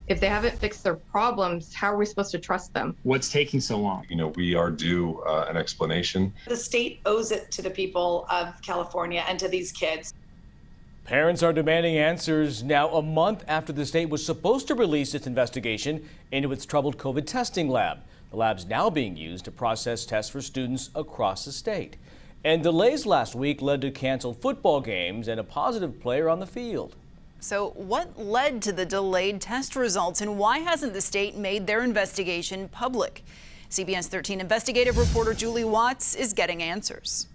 If they haven't fixed their problems, how are we supposed to trust them? What's taking so long? We are due an explanation. The state owes it to the people of California and to these kids. Parents are demanding answers now, a month after the state was supposed to release its investigation into its troubled COVID testing lab. The lab's now being used to process tests for students across the state. And delays last week led to canceled football games and a positive player on the field. So what led to the delayed test results, and why hasn't the state made their investigation public? CBS 13 investigative reporter Julie Watts is getting answers.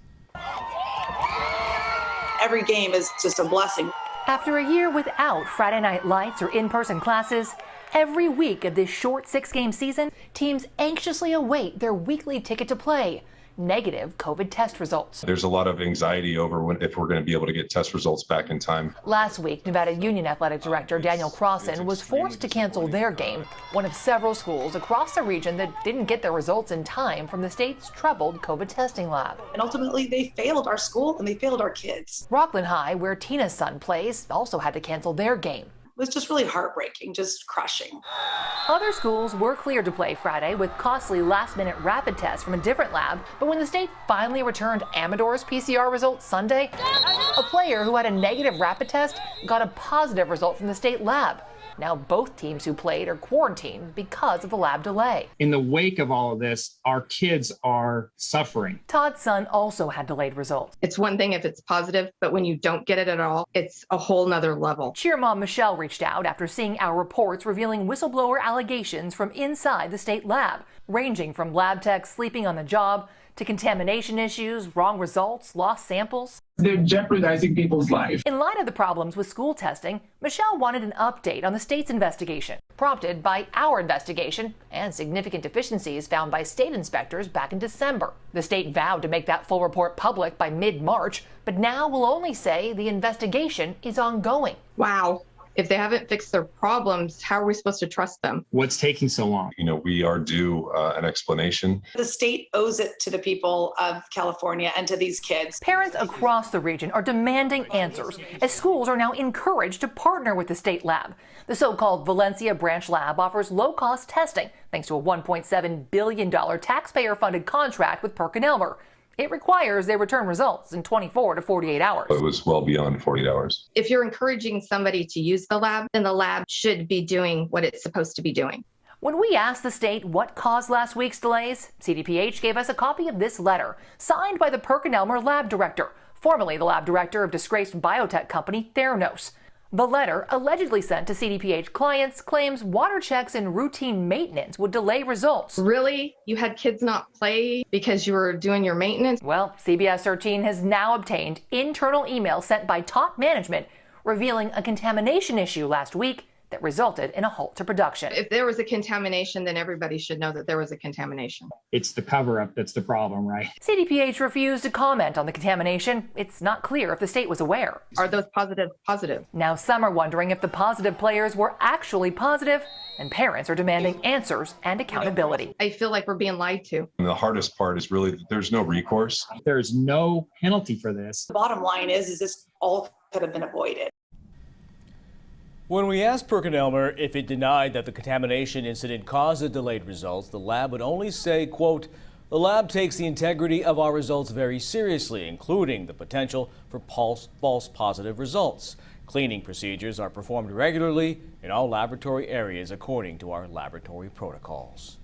Every game is just a blessing. After a year without Friday night lights or in-person classes, every week of this short 6-game season, teams anxiously await their weekly ticket to play. Negative COVID test results. There's a lot of anxiety over if we're going to be able to get test results back in time. Last week, Nevada Union Athletic Director Daniel Crossan was forced to cancel their game, one of several schools across the region that didn't get their results in time from the state's troubled COVID testing lab. And ultimately, they failed our school and they failed our kids. Rockland High, where Tina's son plays, also had to cancel their game. It was just really heartbreaking, just crushing. Other schools were cleared to play Friday with costly last-minute rapid tests from a different lab, but when the state finally returned Amador's PCR results Sunday, a player who had a negative rapid test got a positive result from the state lab. Now both teams who played are quarantined because of the lab delay. In the wake of all of this, our kids are suffering. Todd's son also had delayed results. It's one thing if it's positive, but when you don't get it at all, it's a whole nother level. Cheer mom Michelle reached out after seeing our reports revealing whistleblower allegations from inside the state lab, ranging from lab techs sleeping on the job to contamination issues, wrong results, lost samples. They're jeopardizing people's lives. In light of the problems with school testing, Michelle wanted an update on the state's investigation, prompted by our investigation and significant deficiencies found by state inspectors back in December. The state vowed to make that full report public by mid-March, but now will only say the investigation is ongoing. Wow. If they haven't fixed their problems, how are we supposed to trust them? What's taking so long? We are due an explanation. The state owes it to the people of California and to these kids. Parents across the region are demanding answers as schools are now encouraged to partner with the state lab. The so-called Valencia Branch Lab offers low-cost testing thanks to a $1.7 billion taxpayer-funded contract with PerkinElmer. It requires they return results in 24 to 48 hours. It was well beyond 48 hours. If you're encouraging somebody to use the lab, then the lab should be doing what it's supposed to be doing. When we asked the state what caused last week's delays, CDPH gave us a copy of this letter, signed by the PerkinElmer lab director, formerly the lab director of disgraced biotech company Theranos. The letter, allegedly sent to CDPH clients, claims water checks and routine maintenance would delay results. Really? You had kids not play because you were doing your maintenance? Well, CBS 13 has now obtained internal emails sent by top management revealing a contamination issue last week that resulted in a halt to production. If there was a contamination, then everybody should know that there was a contamination. It's the cover-up that's the problem, right? CDPH refused to comment on the contamination. It's not clear if the state was aware. Are those positive? Now some are wondering if the positive players were actually positive, and parents are demanding answers and accountability. I feel like we're being lied to. And the hardest part is really that there's no recourse. There's no penalty for this. The bottom line is this all could have been avoided. When we asked PerkinElmer if it denied that the contamination incident caused the delayed results, the lab would only say, quote, "The lab takes the integrity of our results very seriously, including the potential for false positive results. Cleaning procedures are performed regularly in all laboratory areas according to our laboratory protocols."